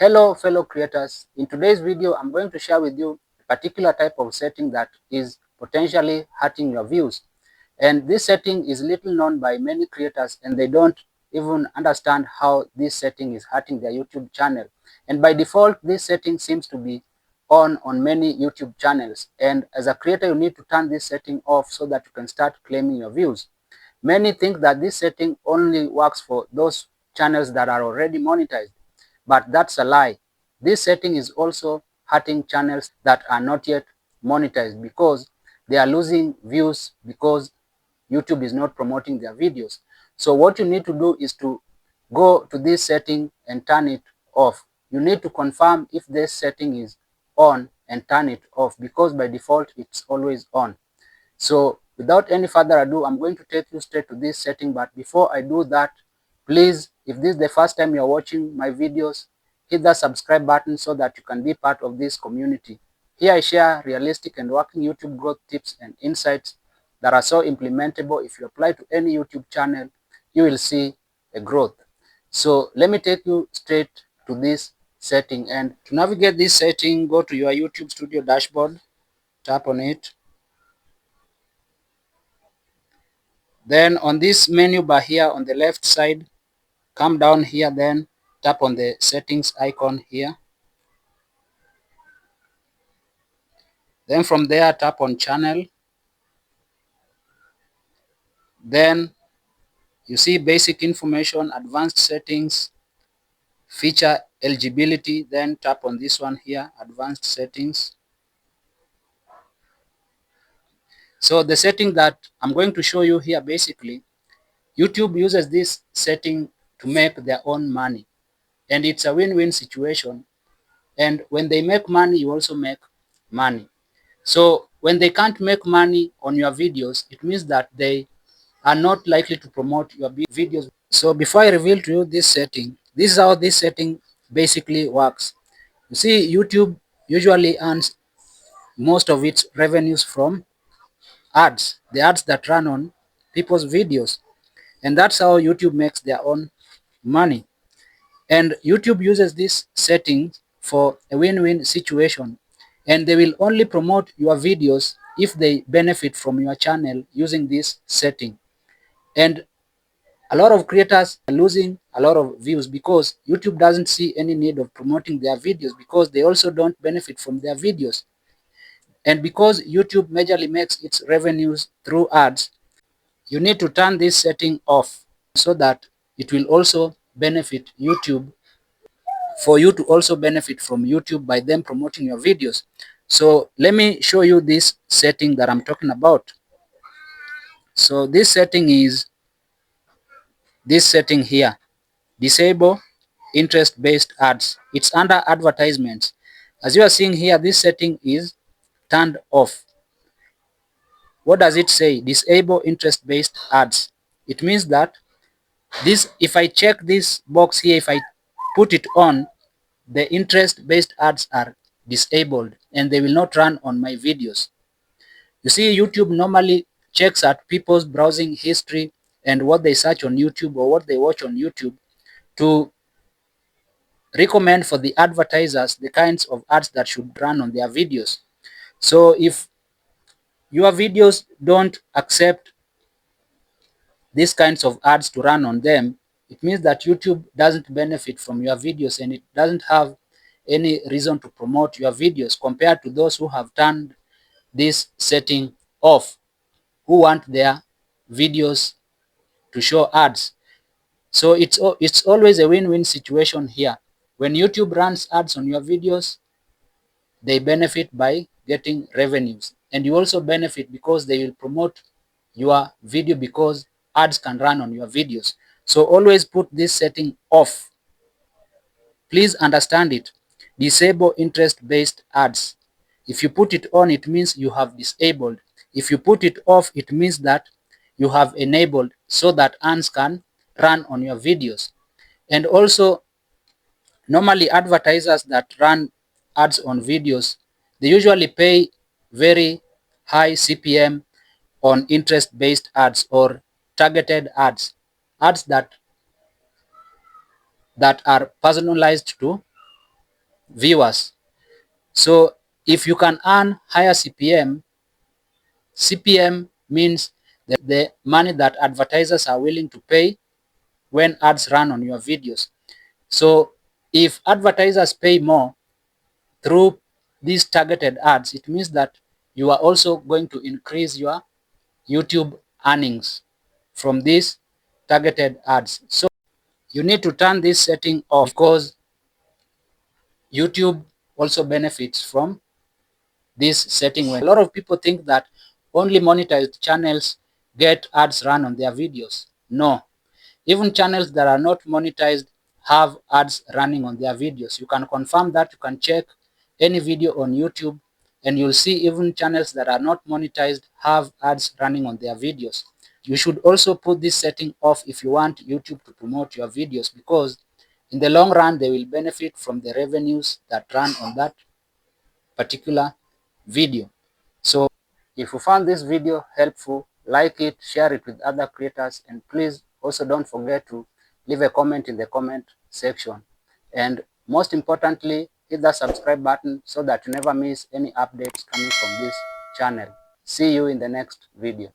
Hello fellow creators, in today's video I'm going to share with you a particular type of setting that is potentially hurting your views. And this setting is little known by many creators and they don't even understand how this setting is hurting their YouTube channel. And by default, this setting seems to be on many YouTube channels. And as a creator, you need to turn this setting off so that you can start claiming your views. Many think that this setting only works for those channels that are already monetized, but that's a lie. This setting is also hurting channels that are not yet monetized because they are losing views because YouTube is not promoting their videos. So what you need to do is to go to this setting and turn it off. You need to confirm if this setting is on and turn it off because by default it's always on. So without any further ado, I'm going to take you straight to this setting. But before I do that, please, if this is the first time you're watching my videos, hit the subscribe button so that you can be part of this community. Here I share realistic and working YouTube growth tips and insights that are so implementable. If you apply to any YouTube channel, you will see a growth. So let me take you straight to this setting. And to navigate this setting, go to your YouTube Studio dashboard, tap on it. Then on this menu bar here on the left side, come down here, then tap on the settings icon here. Then from there, tap on channel. Then you see basic information, advanced settings, feature eligibility. Then tap on this one here, advanced settings. So the setting that I'm going to show you here, basically, YouTube uses this setting to make their own money. And it's a win-win situation. And when they make money, you also make money. So when they can't make money on your videos, it means that they are not likely to promote your videos. So before I reveal to you this setting, this is how this setting basically works. You see, YouTube usually earns most of its revenues from ads, the ads that run on people's videos. And that's how YouTube makes their own money. And YouTube uses this setting for a win-win situation, and they will only promote your videos if they benefit from your channel using this setting. And a lot of creators are losing a lot of views because YouTube doesn't see any need of promoting their videos because they also don't benefit from their videos. And because YouTube majorly makes its revenues through ads, you need to turn this setting off so that it will also benefit YouTube, for you to also benefit from YouTube by them promoting your videos. So let me show you this setting that I'm talking about. So this setting is this setting here, disable interest-based ads. It's under advertisements. As you are seeing here, this setting is turned off. What does it say? Disable interest-based ads. It means that this, if I check this box here, if I put it on, the interest-based ads are disabled and they will not run on my videos. You see, YouTube normally checks at people's browsing history and what they search on YouTube or what they watch on YouTube to recommend for the advertisers the kinds of ads that should run on their videos. So if your videos don't accept these kinds of ads to run on them, it means that YouTube doesn't benefit from your videos and it doesn't have any reason to promote your videos compared to those who have turned this setting off, who want their videos to show ads. So it's always a win-win situation here. When YouTube runs ads on your videos, they benefit by getting revenues, and you also benefit because they will promote your video because ads can run on your videos. So always put this setting off. Please understand it. Disable interest-based ads. If you put it on, it means you have disabled. If you put it off, it means that you have enabled so that ads can run on your videos. And also, normally advertisers that run ads on videos, they usually pay very high CPM on interest-based ads or targeted ads that are personalized to viewers. So if you can earn higher CPM means the money that advertisers are willing to pay when ads run on your videos. So if advertisers pay more through these targeted ads, it means that you are also going to increase your YouTube earnings from these targeted ads. So you need to turn this setting off because YouTube also benefits from this setting. When a lot of people think that only monetized channels get ads run on their videos. No, even channels that are not monetized have ads running on their videos. You can confirm that. You can check any video on YouTube and you'll see even channels that are not monetized have ads running on their videos. You should also put this setting off if you want YouTube to promote your videos, because in the long run they will benefit from the revenues that run on that particular video. So if you found this video helpful, like it, share it with other creators, and please also don't forget to leave a comment in the comment section. And most importantly, hit the subscribe button so that you never miss any updates coming from this channel. See you in the next video.